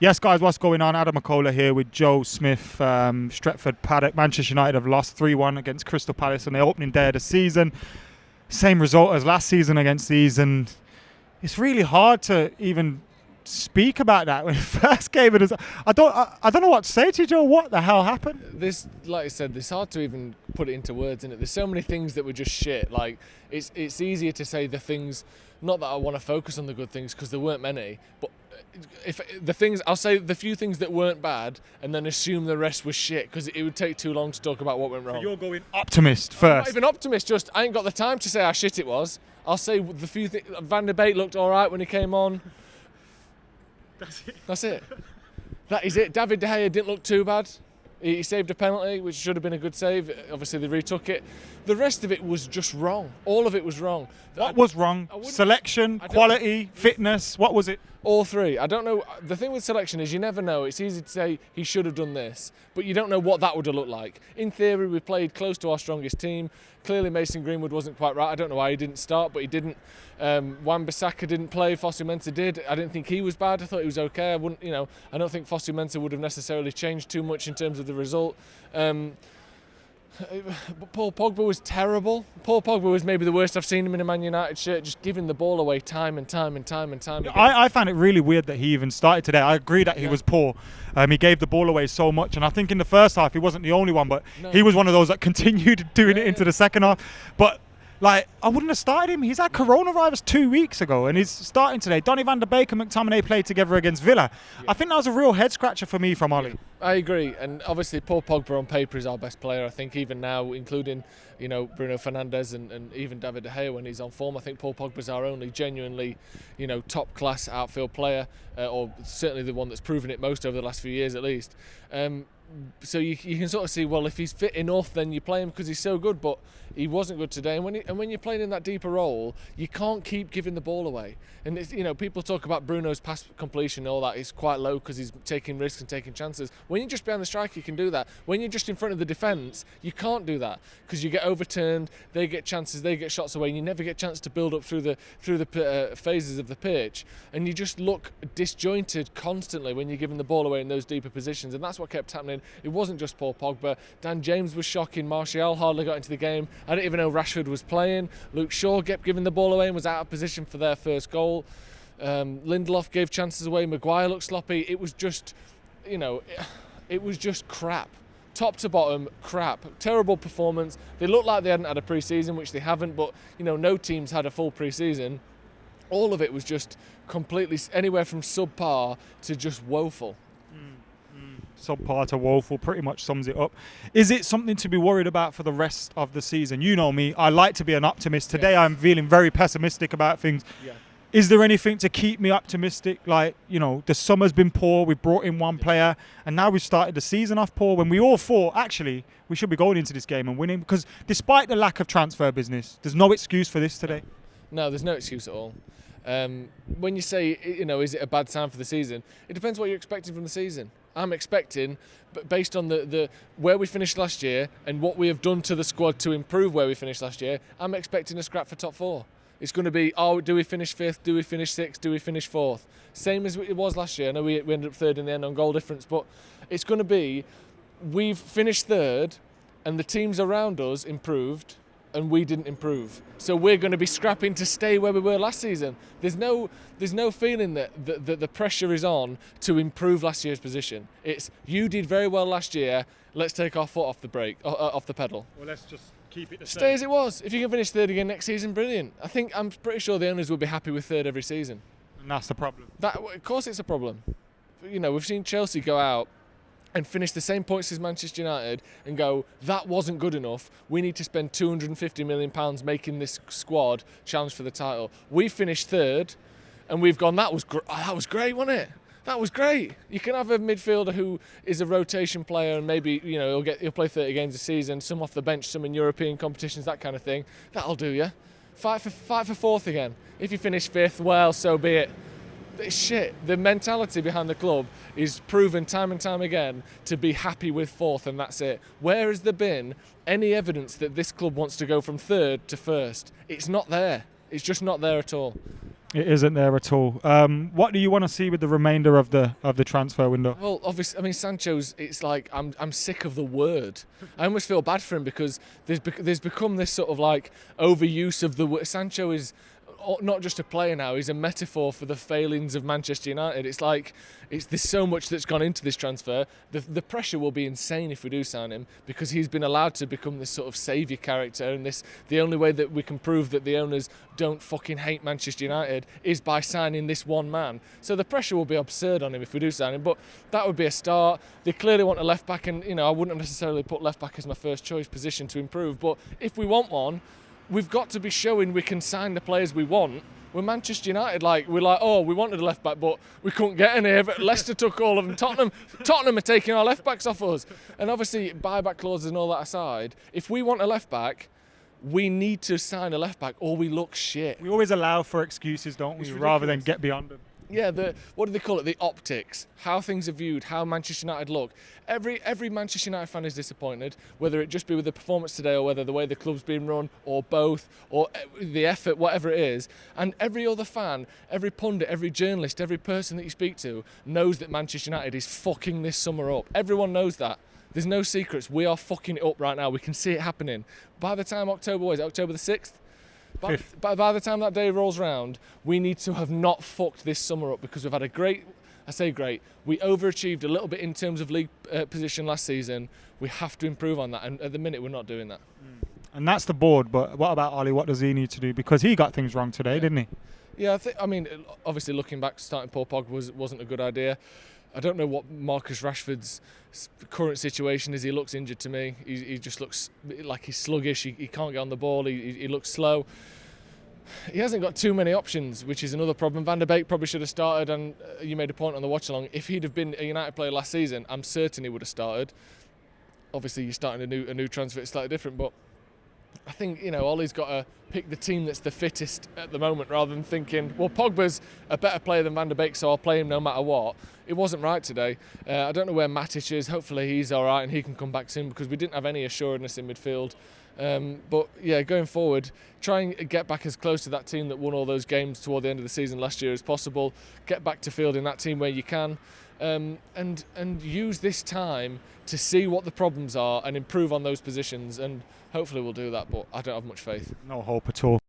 Yes, guys, what's going on? Adam McCullough here with Joe Smith. Stretford, Paddock. Manchester United have lost 3-1 against Crystal Palace on the opening day of the season. Same result as last season against these, and it's really hard to even speak about that when first game. I don't know what to say to you, Joe. What the hell happened? This, like I said, it's hard to even put it into words, isn't it? There's so many things that were just shit. Like it's easier to say the things. Not that I want to focus on the good things because there weren't many, but if the things, I'll say the few things that weren't bad and then assume the rest was shit because it would take too long to talk about what went wrong. So you're going optimist first. I'm not even optimist, just I ain't got the time to say how shit it was. I'll say the few things. Van der Beek looked all right when he came on. That's it. That is it. David De Gea didn't look too bad. He saved a penalty, which should have been a good save. Obviously, they retook it. The rest of it was just wrong. All of it was wrong. What was wrong? Selection, quality, fitness, what was it? All three. I don't know. The thing with selection is you never know. It's easy to say he should have done this, but you don't know what that would have looked like. In theory, we played close to our strongest team. Clearly, Mason Greenwood wasn't quite right. I don't know why he didn't start, but he didn't. Wan-Bissaka didn't play. Fosu Mensah did. I didn't think he was bad. I thought he was okay. I don't think Fosu Mensah would have necessarily changed too much in terms of the result. Paul Pogba was terrible. Paul Pogba was maybe the worst I've seen him in a Man United shirt, just giving the ball away time and time again. I found it really weird that he even started today. I agree that he was poor. He gave the ball away so much, and I think in the first half he wasn't the only one, but he was one of those that continued doing it into the second half. But I wouldn't have started him. He's had coronavirus 2 weeks ago, and he's starting today. Donny van der Beek and McTominay played together against Villa. Yeah. I think that was a real head-scratcher for me from Ollie. I agree, and obviously Paul Pogba on paper is our best player. I think even now, including Bruno Fernandes and even David De Gea when he's on form, I think Paul Pogba's our only genuinely top-class outfield player, or certainly the one that's proven it most over the last few years at least. So you can sort of see, well, if he's fit enough, then you play him because he's so good. But he wasn't good today. And when you're playing in that deeper role, you can't keep giving the ball away. And it's, people talk about Bruno's pass completion and all that is quite low because he's taking risks and taking chances. When you're just behind the striker, you can do that. When you're just in front of the defence, you can't do that because you get overturned. They get chances, they get shots away, and you never get a chance to build up through the phases of the pitch. And you just look disjointed constantly when you're giving the ball away in those deeper positions. And that's what kept happening. It wasn't just Paul Pogba. Dan James was shocking. Martial hardly got into the game. I didn't even know Rashford was playing. Luke Shaw kept giving the ball away and was out of position for their first goal. Lindelof gave chances away. Maguire looked sloppy. It was just, it was just crap. Top to bottom, crap. Terrible performance. They looked like they hadn't had a pre-season, which they haven't, but, no team's had a full pre-season. All of it was just completely anywhere from subpar to just woeful. Subpar to woeful pretty much sums it up. Is it something to be worried about for the rest of the season? You know me, I like to be an optimist. Today I'm feeling very pessimistic about things. Yeah. Is there anything to keep me optimistic? The summer's been poor, we brought in one player, and now we've started the season off poor when we all thought, actually, we should be going into this game and winning, because despite the lack of transfer business, there's no excuse for this today. No, there's no excuse at all. When you say, is it a bad time for the season? It depends what you're expecting from the season. I'm expecting, based on the where we finished last year and what we have done to the squad to improve where we finished last year, I'm expecting a scrap for top four. It's going to be, do we finish fifth? Do we finish sixth? Do we finish fourth? Same as it was last year. I know we ended up third in the end on goal difference, but it's going to be, we've finished third and the teams around us improved and we didn't improve. So we're going to be scrapping to stay where we were last season. There's no feeling that the pressure is on to improve last year's position. It's, you did very well last year, let's take our foot off the brake, off the pedal. Well, let's just keep it the same. Stay as it was. If you can finish third again next season, brilliant. I'm pretty sure the owners will be happy with third every season. And that's the problem. Of course it's a problem. We've seen Chelsea go out and finish the same points as Manchester United and go, that wasn't good enough. We need to spend £250 million making this squad challenge for the title. We finished third and we've gone, that was great, wasn't it? That was great. You can have a midfielder who is a rotation player and maybe, he'll play 30 games a season, some off the bench, some in European competitions, that kind of thing. That'll do you. Fight for fourth again. If you finish fifth, well, so be it. It's shit. The mentality behind the club is proven time and time again to be happy with fourth, and that's it. Where has there been any evidence that this club wants to go from third to first? It's not there. It's just not there at all. It isn't there at all. What do you want to see with the remainder of the transfer window? Well, obviously, I mean, Sancho's. It's like I'm sick of the word. I almost feel bad for him because there's become this sort of like overuse of the word. Sancho is not just a player now; he's a metaphor for the failings of Manchester United. It's like there's so much that's gone into this transfer. The pressure will be insane if we do sign him because he's been allowed to become this sort of saviour character, and the only way that we can prove that the owners don't fucking hate Manchester United is by signing this one man. So the pressure will be absurd on him if we do sign him, but that would be a start. They clearly want a left back, and I wouldn't necessarily put left back as my first choice position to improve, but if we want one, we've got to be showing we can sign the players we want. We're Manchester United, we're like, oh, we wanted a left back, but we couldn't get any. Leicester took all of them. Tottenham are taking our left backs off us. And obviously, buyback clauses and all that aside, if we want a left back, we need to sign a left back, or we look shit. We always allow for excuses, don't we, rather than get beyond them. Yeah, what do they call it? The optics, how things are viewed, how Manchester United look. Every Manchester United fan is disappointed, whether it just be with the performance today or whether the way the club's been run or both or the effort, whatever it is. And every other fan, every pundit, every journalist, every person that you speak to knows that Manchester United is fucking this summer up. Everyone knows that. There's no secrets. We are fucking it up right now. We can see it happening. By the time October the 6th? By the time that day rolls round, we need to have not fucked this summer up because we've had we overachieved a little bit in terms of league position last season. We have to improve on that, and at the minute we're not doing that. And that's the board, but what about Ollie? What does he need to do? Because he got things wrong today, didn't he? Yeah, I mean, obviously looking back, starting Paul Pogba wasn't a good idea. I don't know what Marcus Rashford's current situation is. He looks injured to me. He just looks like he's sluggish. He can't get on the ball. He looks slow. He hasn't got too many options, which is another problem. Van der Beek probably should have started, and you made a point on the watch-along. If he'd have been a United player last season, I'm certain he would have started. Obviously, you're starting a new transfer. It's slightly different, but I think, Ollie's got to pick the team that's the fittest at the moment rather than thinking, well, Pogba's a better player than Van der Beek, so I'll play him no matter what. It wasn't right today. I don't know where Matic is. Hopefully he's all right and he can come back soon because we didn't have any assuredness in midfield. But yeah, going forward, try and get back as close to that team that won all those games toward the end of the season last year as possible. Get back to fielding that team where you can, and use this time to see what the problems are and improve on those positions. And hopefully we'll do that, but I don't have much faith. No hope at all.